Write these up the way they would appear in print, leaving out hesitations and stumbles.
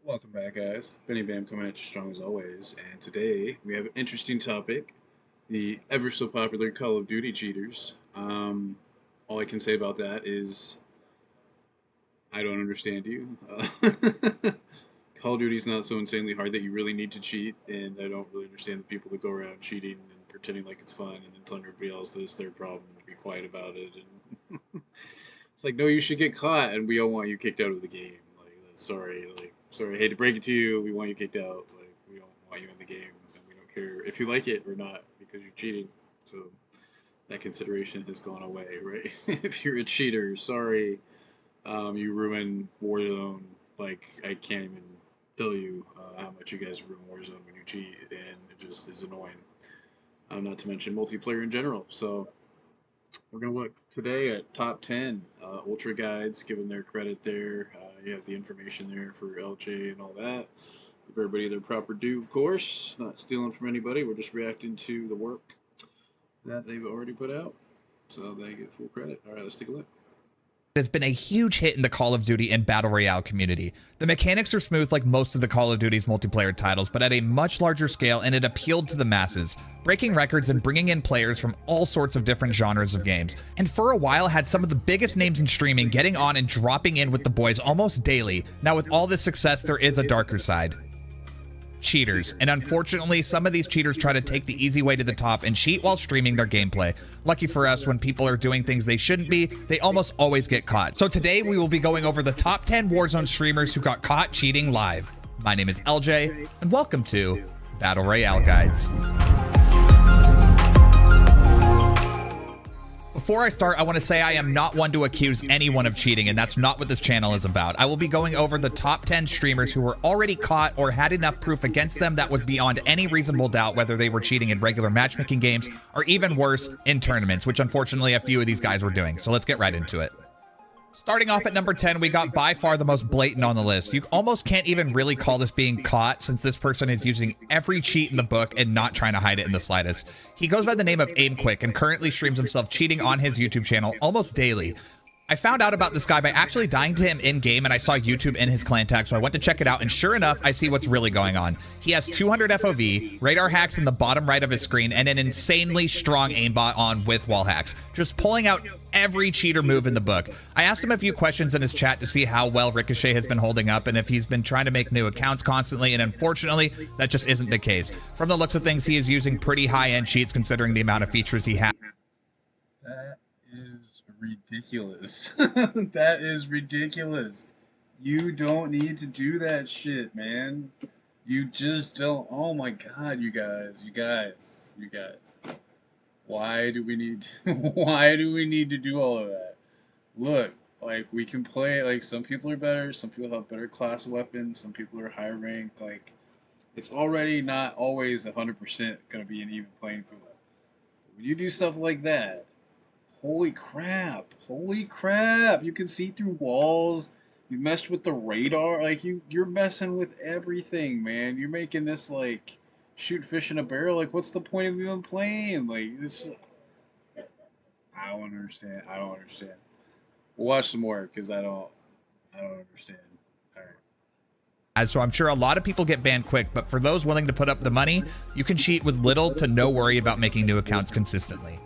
Welcome back, guys. Benny Bam coming at you strong as always. And today we have an interesting topic, the ever so popular Call of Duty cheaters. All I can say about that is I don't understand you. Call of Duty is not so insanely hard that you really need to cheat, and I don't really understand the people that go around cheating and pretending like it's fun and then telling everybody else that it's their problem and to be quiet about it. And it's like, no, you should get caught, and we all want you kicked out of the game. Sorry, I hate to break it to you, we want you kicked out. Like, we don't want you in the game, and we don't care if you like it or not because you're cheating. So that consideration has gone away, right? If you're a cheater, sorry, you ruin Warzone. Like, I can't even tell you how much you guys ruin Warzone when you cheat, and it just is annoying. Not to mention multiplayer in general. So we're going to look today at top 10 Ultra Guides, giving their credit there. You have the information there for LJ and all that. Give everybody their proper due, of course. Not stealing from anybody. We're just reacting to the work that they've already put out. So they get full credit. All right, let's take a look. Has been a huge hit in the Call of Duty and Battle Royale community. The mechanics are smooth like most of the Call of Duty's multiplayer titles, but at a much larger scale, and it appealed to the masses, breaking records and bringing in players from all sorts of different genres of games. And for a while had some of the biggest names in streaming getting on and dropping in with the boys almost daily. Now with all this success, there is a darker side. Cheaters, and unfortunately some of these cheaters try to take the easy way to the top and cheat while streaming their gameplay. Lucky for us, when people are doing things they shouldn't be, they almost always get caught. So today we will be going over the top 10 Warzone streamers who got caught cheating live. My name is LJ, and welcome to Battle Royale Guides. Before I start, I want to say I am not one to accuse anyone of cheating, and that's not what this channel is about. I will be going over the top 10 streamers who were already caught or had enough proof against them that was beyond any reasonable doubt, whether they were cheating in regular matchmaking games or even worse, in tournaments, which unfortunately a few of these guys were doing. So let's get right into it. Starting off at number 10, we got by far the most blatant on the list. You almost can't even really call this being caught, since this person is using every cheat in the book and not trying to hide it in the slightest. He goes by the name of Aim Quick and currently streams himself cheating on his YouTube channel almost daily. I found out about this guy by actually dying to him in-game, and I saw YouTube in his clan tag, so I went to check it out, and sure enough, I see what's really going on. He has 200 FOV, radar hacks in the bottom right of his screen, and an insanely strong aimbot on with wall hacks, just pulling out every cheater move in the book. I asked him a few questions in his chat to see how well Ricochet has been holding up and if he's been trying to make new accounts constantly, and unfortunately, that just isn't the case. From the looks of things, he is using pretty high-end cheats considering the amount of features he has. That is ridiculous. That is ridiculous. You don't need to do that shit, man. You just don't. Oh my god, you guys. Why do we need to, why do we need to do all of that? Look, like, we can play, like, some people are better, some people have better class weapons, some people are higher ranked. Like, it's already not always 100% gonna be an even playing field. When you do stuff like that, holy crap, you can see through walls. You messed with the radar. Like, you're messing with everything, man. You're making this like shoot fish in a barrel. Like, what's the point of even playing? Like, this, I don't understand. We'll watch some more because I don't understand. All right. So I'm sure a lot of people get banned quick, but for those willing to put up the money, you can cheat with little to no worry about making new accounts consistently.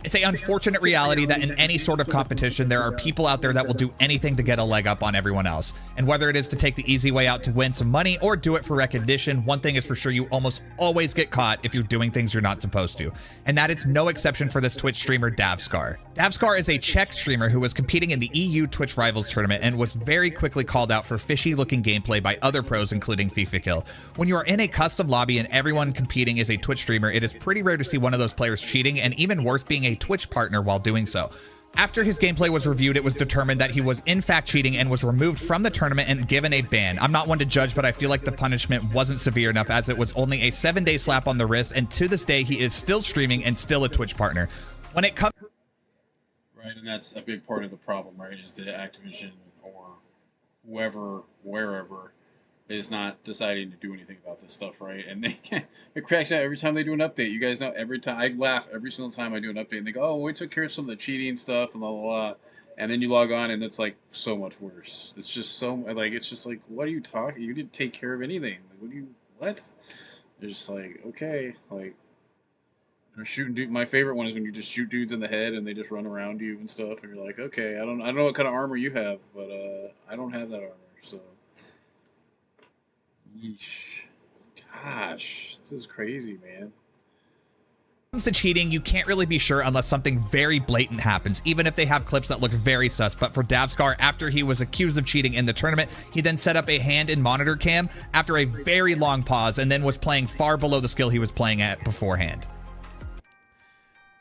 It's an unfortunate reality that in any sort of competition, there are people out there that will do anything to get a leg up on everyone else. And whether it is to take the easy way out to win some money or do it for recognition, one thing is for sure, you almost always get caught if you're doing things you're not supposed to. And that is no exception for this Twitch streamer, Davskar. Davskar is a Czech streamer who was competing in the EU Twitch Rivals tournament and was very quickly called out for fishy looking gameplay by other pros, including FIFA Kill. When you are in a custom lobby and everyone competing is a Twitch streamer, it is pretty rare to see one of those players cheating, and even worse, being a Twitch partner while doing so. After his gameplay was reviewed, it was determined that he was in fact cheating and was removed from the tournament and given a ban. I'm not one to judge, but I feel like the punishment wasn't severe enough, as it was only a 7-day slap on the wrist, and to this day he is still streaming and still a Twitch partner. When it comes Right, and that's a big part of the problem, right? Is that Activision or whoever, wherever, is not deciding to do anything about this stuff, right? And it cracks out every time they do an update. You guys know, every time I laugh every single time I do an update, and they go, "Oh, we took care of some of the cheating stuff and blah blah blah." and then you log on and it's like so much worse. It's just so like it's just like what are you talking? You didn't take care of anything. Like, what do you what? They're just like okay, like they're shooting dude. My favorite one is when you just shoot dudes in the head and they just run around you and stuff, and you're like okay, I don't know what kind of armor you have, but I don't have that armor, so yeesh. Gosh, this is crazy, man. When it comes to cheating, you can't really be sure unless something very blatant happens, even if they have clips that look very sus. But for Davskar, after he was accused of cheating in the tournament, he then set up a hand and monitor cam after a very long pause and then was playing far below the skill he was playing at beforehand.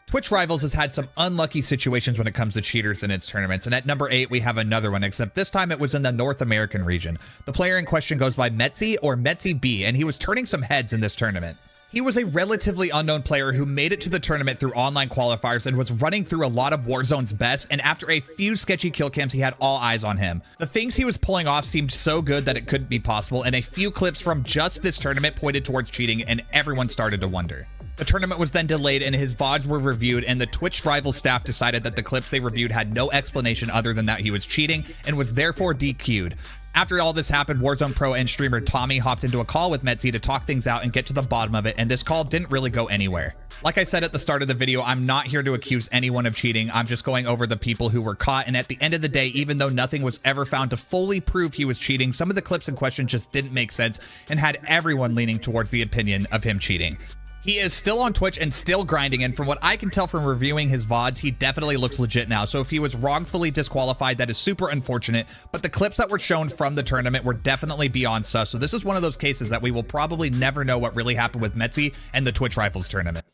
Twitch Rivals has had some unlucky situations when it comes to cheaters in its tournaments, and at number 8 we have another one, except this time it was in the North American region. The player in question goes by Metzi or Metzi B, and he was turning some heads in this tournament. He was a relatively unknown player who made it to the tournament through online qualifiers and was running through a lot of Warzone's best, and after a few sketchy kill cams he had all eyes on him. The things he was pulling off seemed so good that it couldn't be possible, and a few clips from just this tournament pointed towards cheating, and everyone started to wonder. The tournament was then delayed and his VODs were reviewed, and the Twitch rival staff decided that the clips they reviewed had no explanation other than that he was cheating and was therefore DQ'd. After all this happened, Warzone Pro and streamer Tommy hopped into a call with Metzi to talk things out and get to the bottom of it, and this call didn't really go anywhere. Like I said at the start of the video, I'm not here to accuse anyone of cheating. I'm just going over the people who were caught, and at the end of the day, even though nothing was ever found to fully prove he was cheating, some of the clips in question just didn't make sense and had everyone leaning towards the opinion of him cheating. He is still on Twitch and still grinding, and from what I can tell from reviewing his VODs, he definitely looks legit now. So if he was wrongfully disqualified, that is super unfortunate, but the clips that were shown from the tournament were definitely beyond sus. So this is one of those cases that we will probably never know what really happened with Metzi and the Twitch Rivals tournament.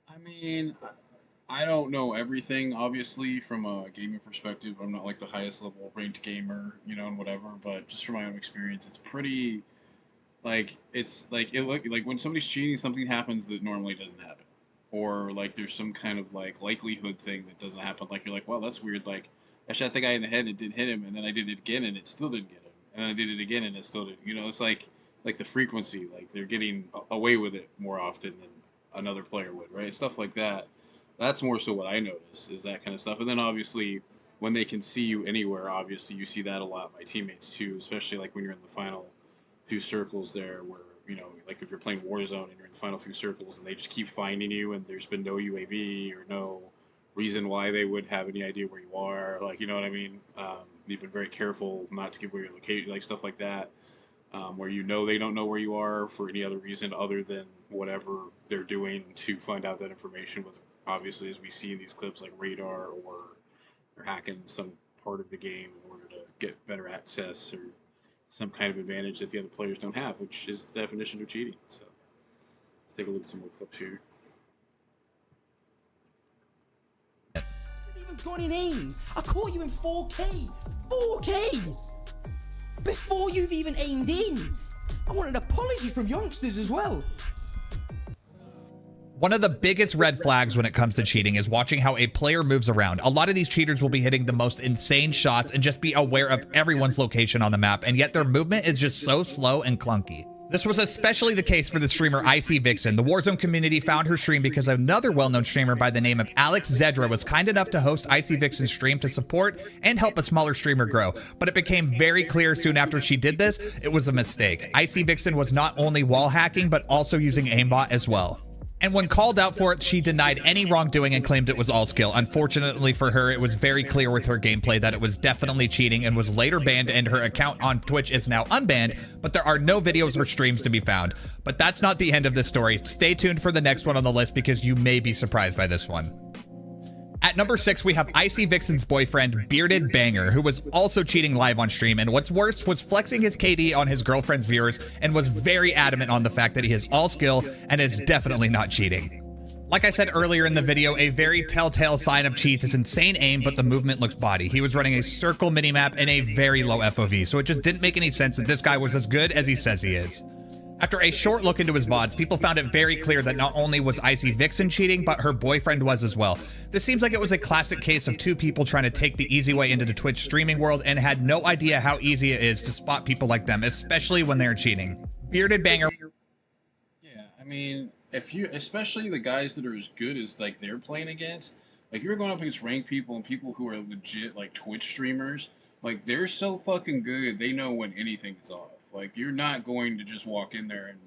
I mean, I don't know everything, obviously, from a gaming perspective. I'm not like the highest level ranked gamer, you know, and whatever, but just from my own experience, it's pretty... like it's like it look like when somebody's cheating, something happens that normally doesn't happen, or like there's some kind of like likelihood thing that doesn't happen. Like you're like, well, that's weird. Like I shot the guy in the head and it didn't hit him, and then I did it again and it still didn't get him, and I did it again and it still didn't. You know, it's like the frequency, like they're getting away with it more often than another player would, right? Stuff like that. That's more so what I notice is that kind of stuff. And then obviously when they can see you anywhere, obviously you see that a lot. My teammates too, especially like when you're in the final few circles there where, you know, like if you're playing Warzone and you're in the final few circles and they just keep finding you and there's been no UAV or no reason why they would have any idea where you are, like, you know what I mean? You've been very careful not to give away your location, like stuff like that, where you know they don't know where you are for any other reason other than whatever they're doing to find out that information with, obviously, as we see in these clips, like radar, or they're hacking some part of the game in order to get better access or some kind of advantage that the other players don't have, which is the definition of cheating. So let's take a look at some more clips here. Even gone in aim. I caught you in 4K. 4K! Before you've even aimed in. I want an apology from youngsters as well. One of the biggest red flags when it comes to cheating is watching how a player moves around. A lot of these cheaters will be hitting the most insane shots and just be aware of everyone's location on the map, and yet their movement is just so slow and clunky. This was especially the case for the streamer Icy Vixen. The Warzone community found her stream because another well-known streamer by the name of Alex Zedra was kind enough to host Icy Vixen's stream to support and help a smaller streamer grow. But it became very clear soon after she did this, it was a mistake. Icy Vixen was not only wall hacking, but also using aimbot as well. And when called out for it, she denied any wrongdoing and claimed it was all skill. Unfortunately for her, it was very clear with her gameplay that it was definitely cheating and was later banned, and her account on Twitch is now unbanned, but there are no videos or streams to be found. But that's not the end of this story. Stay tuned for the next one on the list because you may be surprised by this one. At number 6, we have Icy Vixen's boyfriend, Bearded Banger, who was also cheating live on stream, and what's worse, was flexing his KD on his girlfriend's viewers and was very adamant on the fact that he is all skill and is definitely not cheating. Like I said earlier in the video, a very telltale sign of cheats is insane aim, but the movement looks body. He was running a circle minimap and a very low FOV, so it just didn't make any sense that this guy was as good as he says he is. After a short look into his VODs, people found it very clear that not only was Icy Vixen cheating, but her boyfriend was as well. This seems like it was a classic case of two people trying to take the easy way into the Twitch streaming world and had no idea how easy it is to spot people like them, especially when they're cheating. Bearded Banger. Yeah, I mean, if you, especially the guys that are as good as like they're playing against, Like you're going up against ranked people and people who are legit like Twitch streamers. Like they're so fucking good, they know when anything is off. Like you're not going to just walk in there and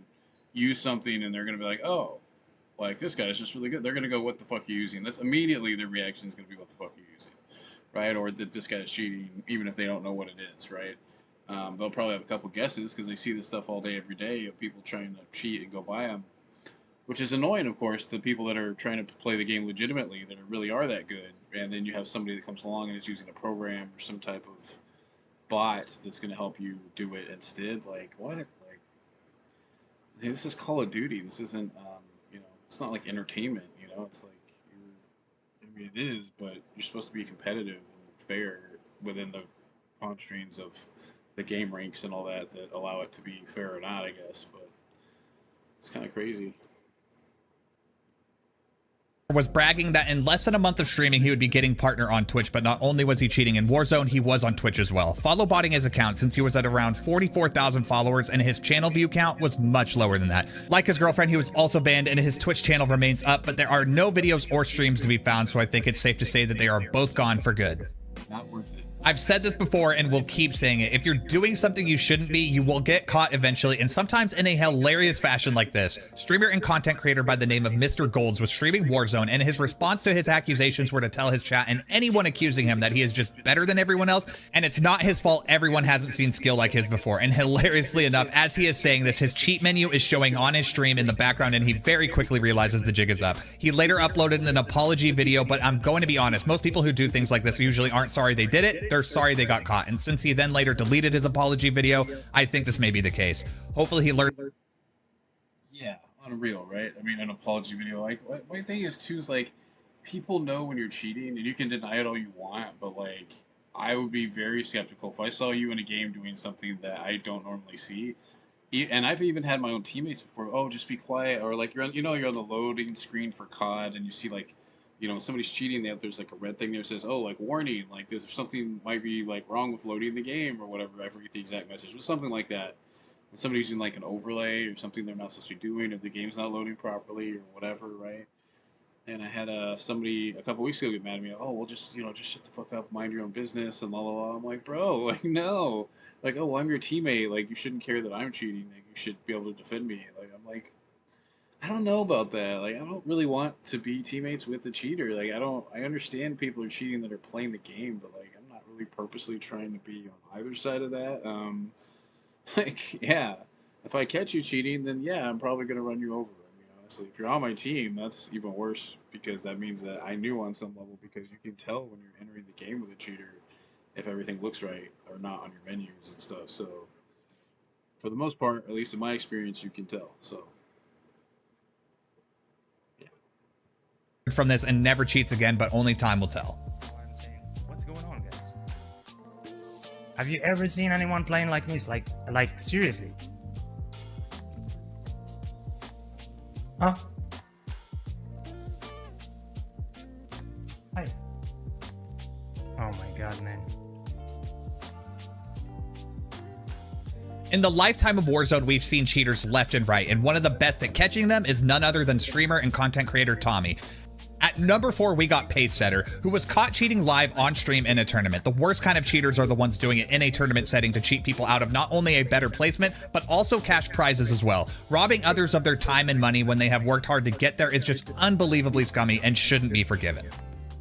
use something and they're gonna be like, oh, like this guy's just really good. They're gonna go, what the fuck are you using? That's immediately their reaction is gonna be, what the fuck are you using, right? Or that this guy's cheating, even if they don't know what it is, right? They'll probably have a couple guesses because they see this stuff all day, every day of people trying to cheat and go buy them, which is annoying, of course, to people that are trying to play the game legitimately, that really are that good. And then you have somebody that comes along and is using a program or some type of bot that's going to help you do it instead. Like, what? Like, hey, this is Call of Duty. This isn't, it's not like entertainment, It's like, I mean, it is, but you're supposed to be competitive and fair within the constraints of the game ranks and all that allow it to be fair or not, I guess. But it's kind of crazy. Was bragging that in less than a month of streaming he would be getting partner on Twitch, but not only was he cheating in Warzone, he was on Twitch as well, follow botting his account since he was at around 44,000 followers and his channel view count was much lower than that. Like his girlfriend, he was also banned and his Twitch channel remains up, but there are no videos or streams to be found, so I think it's safe to say that they are both gone for good. Not worth it. I've said this before and will keep saying it. If you're doing something you shouldn't be, you will get caught eventually, and sometimes in a hilarious fashion like this. Streamer and content creator by the name of Mr. Golds was streaming Warzone, and his response to his accusations were to tell his chat and anyone accusing him that he is just better than everyone else, and it's not his fault everyone hasn't seen skill like his before. And hilariously enough, as he is saying this, his cheat menu is showing on his stream in the background, and he very quickly realizes the jig is up. He later uploaded an apology video, but I'm going to be honest, most people who do things like this usually aren't sorry they did it, they're sorry they got caught. And since he then later deleted his apology video, I think this may be the case. Hopefully he learned. Yeah, unreal, right? I mean, an apology video. Like, my thing is too is like, people know when you're cheating, and you can deny it all you want, but like, I would be very skeptical if I saw you in a game doing something that I don't normally see. And I've even had my own teammates before. Oh, just be quiet, or like you're on, you're on the loading screen for COD, and you see like, somebody's cheating, there's like a red thing there that says, oh, like warning, like there's something might be like wrong with loading the game or whatever. I forget the exact message, but something like that. When somebody's using like an overlay or something they're not supposed to be doing, or the game's not loading properly or whatever, right? And I had somebody a couple weeks ago get mad at me. Oh, well, just shut the fuck up, mind your own business, and la la la. I'm like, bro, like no, like, oh, well, I'm your teammate. Like you shouldn't care that I'm cheating. Like you should be able to defend me. Like I'm like, I don't know about that. Like, I don't really want to be teammates with a cheater. Like, I understand people are cheating that are playing the game, but, like, I'm not really purposely trying to be on either side of that. Like, yeah, if I catch you cheating, then, yeah, I'm probably going to run you over. I mean, honestly, if you're on my team, that's even worse because that means that I knew on some level because you can tell when you're entering the game with a cheater if everything looks right or not on your menus and stuff. So, for the most part, at least in my experience, you can tell, so. From this and never cheats again, but only time will tell. What's going on, guys? Have you ever seen anyone playing like this? Like seriously? Huh? Hi. Oh my god, man. In the lifetime of Warzone, we've seen cheaters left and right, and one of the best at catching them is none other than streamer and content creator Tommy. At number 4, we got Pacesetter, who was caught cheating live on stream in a tournament. The worst kind of cheaters are the ones doing it in a tournament setting to cheat people out of not only a better placement, but also cash prizes as well. Robbing others of their time and money when they have worked hard to get there is just unbelievably scummy and shouldn't be forgiven.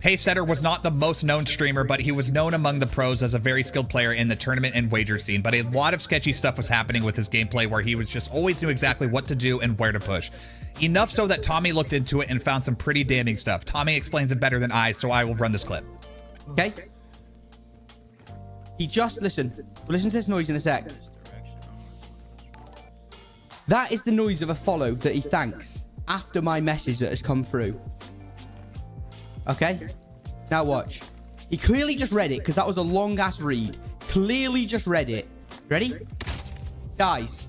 Pacesetter was not the most known streamer, but he was known among the pros as a very skilled player in the tournament and wager scene, but a lot of sketchy stuff was happening with his gameplay where he was just always knew exactly what to do and where to push. Enough so that Tommy looked into it and found some pretty damning stuff. Tommy explains it better than I, so I will run this clip. Okay? He just, listen to this noise in a sec. That is the noise of a follow that he thanks after my message that has come through. Okay? Now watch. He clearly just read it because that was a long ass read. Clearly just read it. Ready? Guys.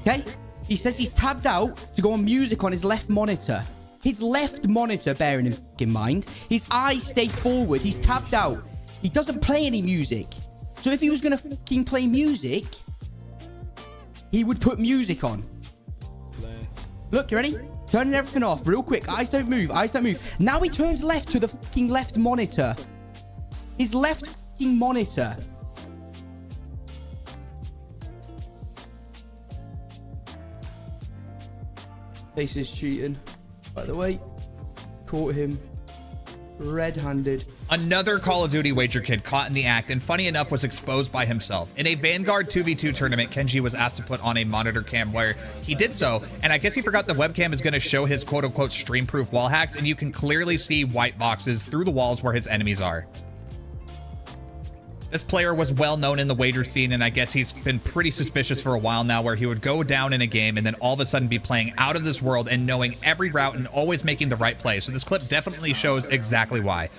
Okay? He says he's tabbed out to go on music on his left monitor. His left monitor, bearing in mind. His eyes stay forward. He's tabbed out. He doesn't play any music. So if he was going to fucking play music, he would put music on. Look, you ready? Turning everything off real quick. Eyes don't move. Eyes don't move. Now he turns left to the fucking left monitor. His left fucking monitor. Face is cheating. By the way, caught him red-handed. Another Call of Duty wager kid caught in the act, and funny enough was exposed by himself. In a Vanguard 2v2 tournament, Kenji was asked to put on a monitor cam where he did so, and I guess he forgot the webcam is going to show his quote-unquote stream-proof wall hacks, and you can clearly see white boxes through the walls where his enemies are. This player was well known in the wager scene, and I guess he's been pretty suspicious for a while now, where he would go down in a game and then all of a sudden be playing out of this world and knowing every route and always making the right play. So this clip definitely shows exactly why.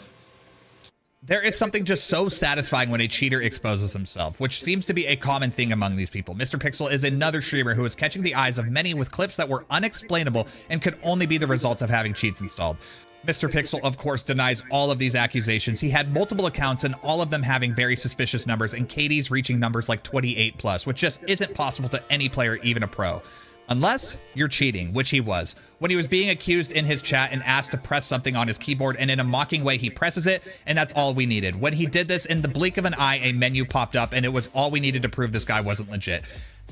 There is something just so satisfying when a cheater exposes himself, which seems to be a common thing among these people. Mr. Pixel is another streamer who is catching the eyes of many with clips that were unexplainable and could only be the result of having cheats installed. Mr. Pixel, of course, denies all of these accusations. He had multiple accounts and all of them having very suspicious numbers, and KD's reaching numbers like 28 plus, which just isn't possible to any player, even a pro. Unless you're cheating, which he was. When he was being accused in his chat and asked to press something on his keyboard, and in a mocking way, he presses it, and that's all we needed. When he did this, in the blink of an eye, a menu popped up, and it was all we needed to prove this guy wasn't legit.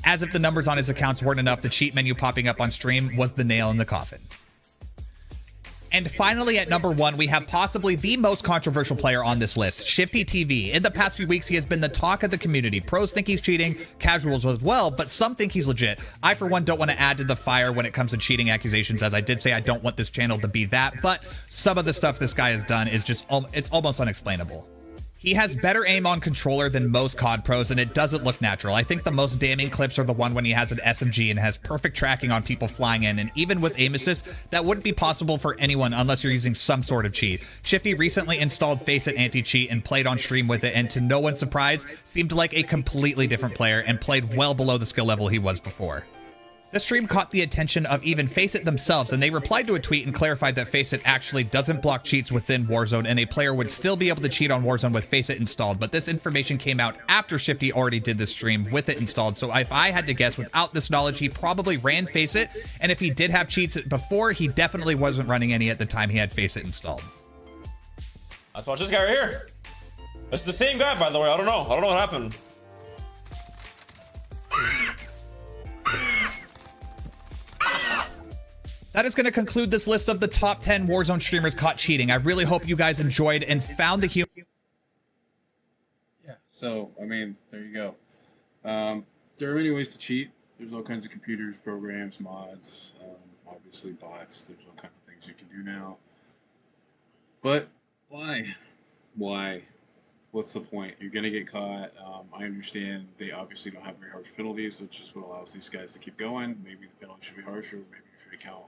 As if the numbers on his accounts weren't enough, the cheat menu popping up on stream was the nail in the coffin. And finally, at number 1, we have possibly the most controversial player on this list, Shifty TV. In the past few weeks, he has been the talk of the community. Pros think he's cheating, casuals as well, but some think he's legit. I, for one, don't want to add to the fire when it comes to cheating accusations, as I did say I don't want this channel to be that, but some of the stuff this guy has done is just, it's almost unexplainable. He has better aim on controller than most COD pros, and it doesn't look natural. I think the most damning clips are the one when he has an SMG and has perfect tracking on people flying in, and even with aim assist, that wouldn't be possible for anyone unless you're using some sort of cheat. Shifty recently installed Faceit anti-cheat and played on stream with it, and to no one's surprise, seemed like a completely different player and played well below the skill level he was before. This stream caught the attention of even Faceit themselves, and they replied to a tweet and clarified that Faceit actually doesn't block cheats within Warzone, and a player would still be able to cheat on Warzone with Faceit installed, but this information came out after Shifty already did this stream with it installed, so if I had to guess, without this knowledge, he probably ran Faceit, and if he did have cheats before, he definitely wasn't running any at the time he had Faceit installed. Let's watch this guy right here. It's the same guy, by the way. I don't know what happened. That is going to conclude this list of the top 10 Warzone streamers caught cheating. I really hope you guys enjoyed and found the humor. Yeah, so, I mean, there you go. There are many ways to cheat. There's all kinds of computers, programs, mods, obviously bots. There's all kinds of things you can do now. But why? Why? What's the point? You're going to get caught. I understand they obviously don't have very harsh penalties, which is what allows these guys to keep going. Maybe the penalty should be harsher. Maybe you should account.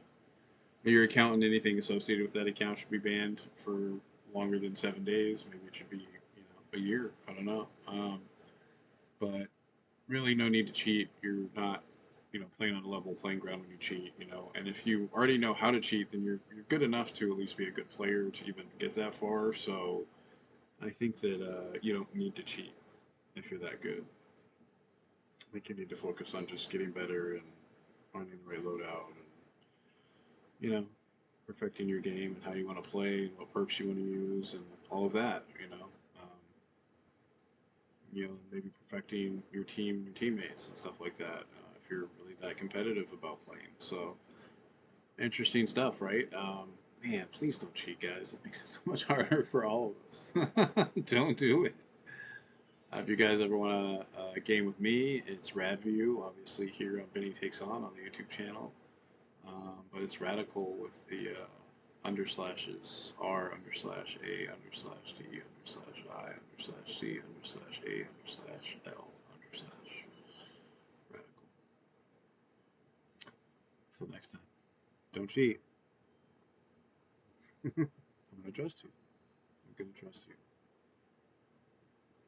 Your account and anything associated with that account should be banned for longer than 7 days. Maybe it should be, a year. I don't know. But really, no need to cheat. You're not, playing on a level playing ground when you cheat. And if you already know how to cheat, then you're good enough to at least be a good player to even get that far. So I think that you don't need to cheat if you're that good. I think you need to focus on just getting better and finding the right loadout. Perfecting your game and how you want to play and what perks you want to use and all of that, maybe perfecting your team, your teammates and stuff like that, if you're really that competitive about playing. So, interesting stuff, right? Man, please don't cheat, guys. It makes it so much harder for all of us. Don't do it. If you guys ever want a game with me, it's RadView, obviously here on Benny Takes On the YouTube channel. But it's radical with the underslashes, R_A_C_A_C_A_L_radical. Until next time, don't cheat. I'm going to trust you. I'm going to trust you.